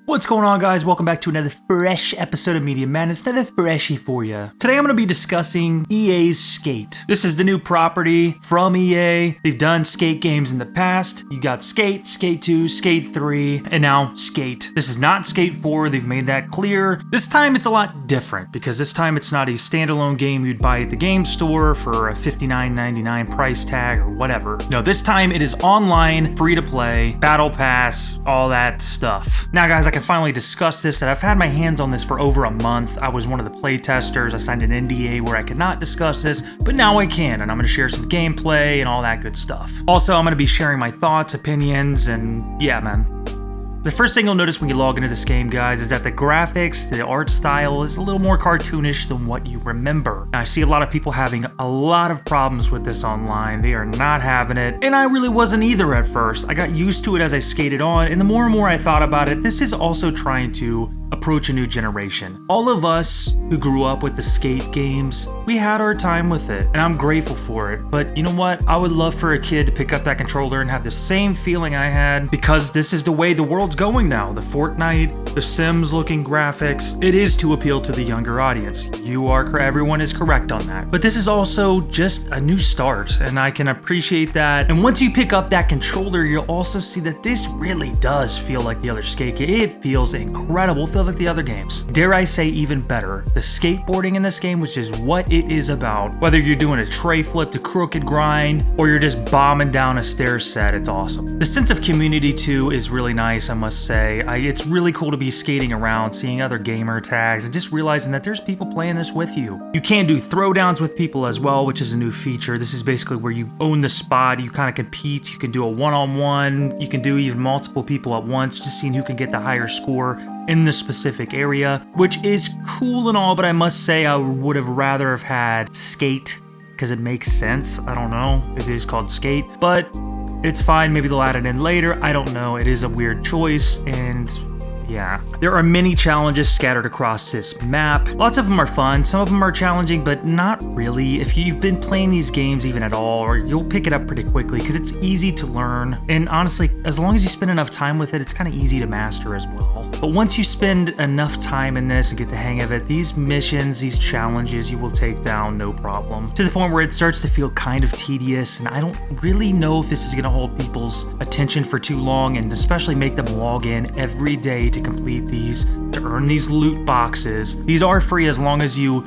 What's going on, guys? Welcome back to another fresh episode of Media Madness, another freshie for you. Today I'm going to be discussing EA's Skate. This is the new property from EA. They've done Skate games in the past. You got Skate, Skate 2, Skate 3, and now Skate. This is not Skate 4, they've made that clear. This time it's a lot different, because this time it's not a standalone game you'd buy at the game store for a $59.99 price tag or whatever. No, this time it is online, free to play, battle pass, all that stuff. Now guys, I can finally discuss this, that I've had my hands on this for over a month. I was one of the play testers. I signed an NDA where I could not discuss this, but now I can, and I'm going to share some gameplay and all that good stuff. Also, I'm going to be sharing my thoughts, opinions, and yeah, man. The first thing you'll notice when you log into this game, guys, is that the graphics, the art style is a little more cartoonish than what you remember. Now, I see a lot of people having a lot of problems with this online. They are not having it, and I really wasn't either at first. I got used to it as I skated on, and the more and more I thought about it, this is also trying to approach a new generation. All of us who grew up with the skate games, we had our time with it, and I'm grateful for it. But you know what? I would love for a kid to pick up that controller and have the same feeling I had, because this is the way the world's going now. The Fortnite, the Sims looking graphics, it is to appeal to the younger audience. Everyone is correct on that. But this is also just a new start, and I can appreciate that. And once you pick up that controller, you'll also see that this really does feel like the other skate game. It feels incredible. It feels like the other games. Dare I say even better, the skateboarding in this game, which is what it is about. Whether you're doing a tray flip to crooked grind, or you're just bombing down a stair set, it's awesome. The sense of community too is really nice, I must say. It's really cool to be skating around, seeing other gamer tags, and just realizing that there's people playing this with you. You can do throwdowns with people as well, which is a new feature. This is basically where you own the spot, you kind of compete, you can do a one-on-one, you can do even multiple people at once, just seeing who can get the higher score in the specific area, which is cool and all, but I must say I would have rather have had Skate, because it makes sense. I don't know, it is called Skate, but it's fine. Maybe they'll add it in later, I don't know. It is a weird choice, and yeah. There are many challenges scattered across this map. Lots of them are fun, some of them are challenging, but not really. If you've been playing these games even at all, or you'll pick it up pretty quickly because it's easy to learn. And honestly, as long as you spend enough time with it, it's kind of easy to master as well. But once you spend enough time in this and get the hang of it, these missions, these challenges, you will take down no problem. To the point where it starts to feel kind of tedious, and I don't really know if this is gonna hold people's attention for too long, and especially make them log in every day to complete these, to earn these loot boxes. These are free as long as you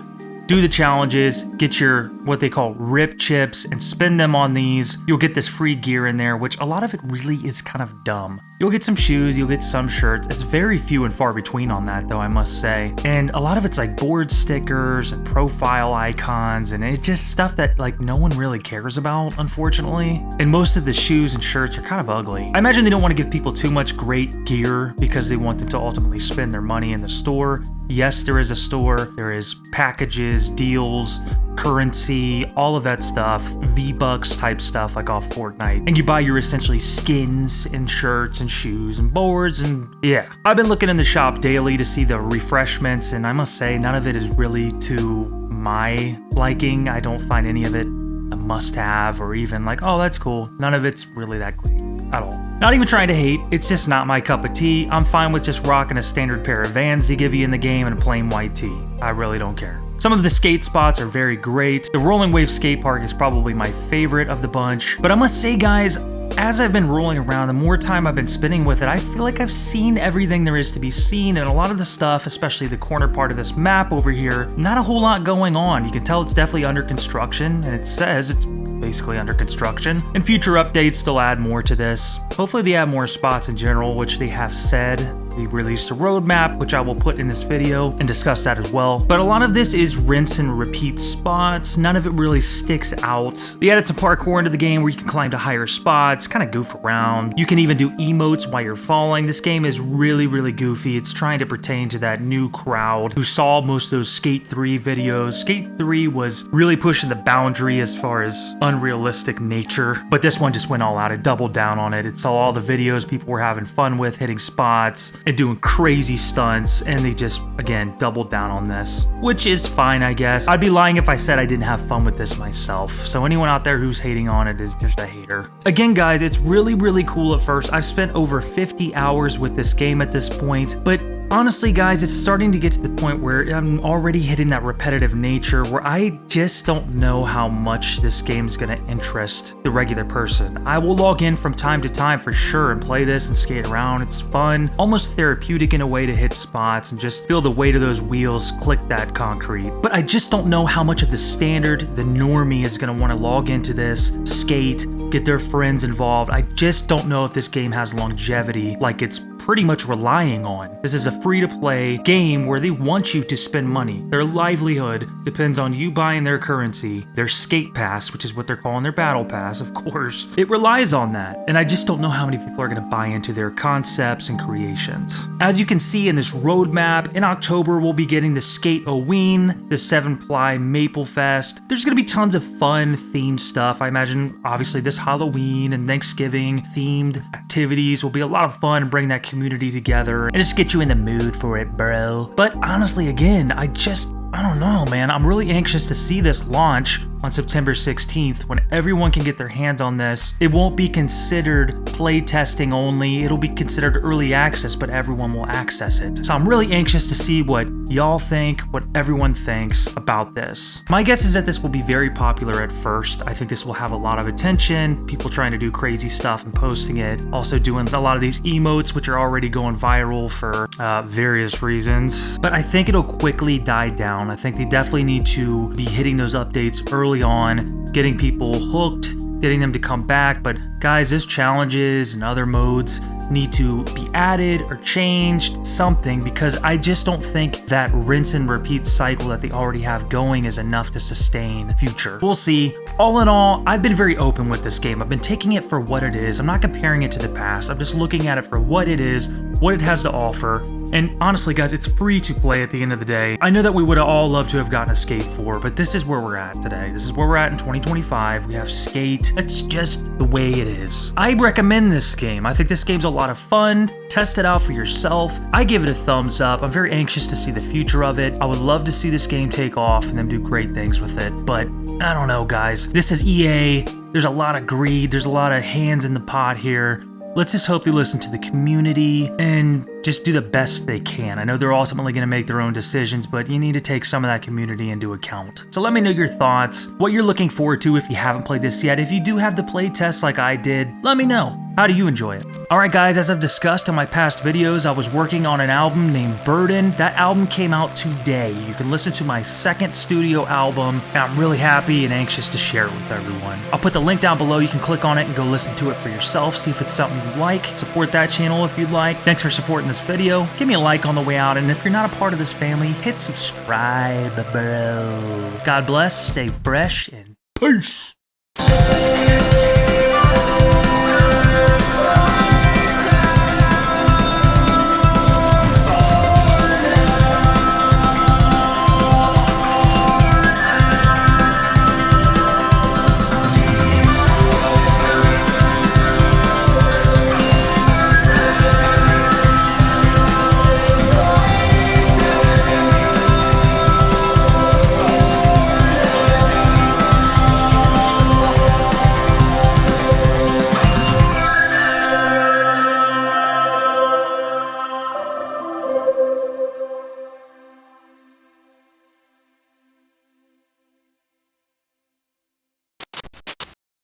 do the challenges, get your what they call rip chips, and spend them on these. You'll get this free gear in there, which a lot of it really is kind of dumb. You'll get some shoes, you'll get some shirts. It's very few and far between on that, though, I must say. And a lot of it's like board stickers and profile icons, and it's just stuff that like no one really cares about, unfortunately. And most of the shoes and shirts are kind of ugly. I imagine they don't want to give people too much great gear because they want them to ultimately spend their money in the store. Yes, there is a store, there is packages, deals, currency, all of that stuff, V-Bucks type stuff like off Fortnite. And you buy your essentially skins and shirts and shoes and boards, and yeah. I've been looking in the shop daily to see the refreshments, and I must say none of it is really to my liking. I don't find any of it a must-have or even like, oh, that's cool. None of it's really that great at all. Not even trying to hate, it's just not my cup of tea. I'm fine with just rocking a standard pair of Vans they give you in the game and a plain white tee. I really don't care. Some of the skate spots are very great. The Rolling Wave skate park is probably my favorite of the bunch. But I must say, guys, as I've been rolling around, the more time I've been spending with it, I feel like I've seen everything there is to be seen, and a lot of the stuff, especially the corner part of this map over here, not a whole lot going on. You can tell it's definitely under construction, and it says it's basically under construction. And future updates, they'll add more to this. Hopefully they add more spots in general, which they have said. They released a roadmap, which I will put in this video and discuss that as well. But a lot of this is rinse and repeat spots. None of it really sticks out. They added some parkour into the game where you can climb to higher spots, kind of goof around. You can even do emotes while you're falling. This game is really, really goofy. It's trying to pertain to that new crowd who saw most of those Skate 3 videos. Skate 3 was really pushing the boundary as far as unrealistic nature, but this one just went all out. It doubled down on it. It saw all the videos people were having fun with, hitting spots, and doing crazy stunts, and they just, again, doubled down on this, which is fine, I guess. I'd be lying if I said I didn't have fun with this myself, so anyone out there who's hating on it is just a hater. Again, guys, it's really, really cool at first. I've spent over 50 hours with this game at this point, but honestly, guys, it's starting to get to the point where I'm already hitting that repetitive nature where I just don't know how much this game is going to interest the regular person. I will log in from time to time for sure and play this and skate around. It's fun, almost therapeutic in a way to hit spots and just feel the weight of those wheels click that concrete. But I just don't know how much of the standard, the normie, is going to want to log into this, skate, get their friends involved. I just don't know if this game has longevity like it's pretty much relying on. This is a free-to-play game where they want you to spend money. Their livelihood depends on you buying their currency, their skate pass, which is what they're calling their battle pass, of course. It relies on that, and I just don't know how many people are going to buy into their concepts and creations. As you can see in this roadmap, in October we'll be getting the Skate Oween, the 7-Ply Maple Fest. There's going to be tons of fun themed stuff. I imagine obviously this Halloween and Thanksgiving themed activities will be a lot of fun and bring that community together and just get you in the mood for it, bro. But honestly, again, I don't know, man. I'm really anxious to see this launch on September 16th when everyone can get their hands on this. It won't be considered play testing only. It'll be considered early access, but everyone will access it. So I'm really anxious to see what y'all think, what everyone thinks about this. My guess is that this will be very popular at first. I think this will have a lot of attention, people trying to do crazy stuff and posting it, also doing a lot of these emotes, which are already going viral for various reasons. But I think it'll quickly die down. I think they definitely need to be hitting those updates early on, getting people hooked, getting them to come back. But guys, there's challenges and other modes need to be added or changed, something, because I just don't think that rinse and repeat cycle that they already have going is enough to sustain future. We'll see. All in all, I've been very open with this game. I've been taking it for what it is. I'm not comparing it to the past. I'm just looking at it for what it is, what it has to offer. And honestly, guys, it's free to play at the end of the day. I know that we would have all loved to have gotten a Skate 4, but this is where we're at today. This is where we're at in 2025. We have Skate. It's just the way it is. I recommend this game. I think this game's a lot of fun. Test it out for yourself. I give it a thumbs up. I'm very anxious to see the future of it. I would love to see this game take off and them do great things with it. But I don't know, guys. This is EA. There's a lot of greed. There's a lot of hands in the pot here. Let's just hope they listen to the community and just do the best they can. I know they're ultimately going to make their own decisions, but you need to take some of that community into account. So let me know your thoughts, what you're looking forward to if you haven't played this yet. If you do have the play test like I did, let me know. How do you enjoy it? Alright guys, as I've discussed in my past videos, I was working on an album named Burden. That album came out today. You can listen to my second studio album, and I'm really happy and anxious to share it with everyone. I'll put the link down below. You can click on it and go listen to it for yourself, see if it's something you like. Support that channel if you'd like. Thanks for supporting this video. Give me a like on the way out, and if you're not a part of this family, hit subscribe, bro. God bless, stay fresh, and peace!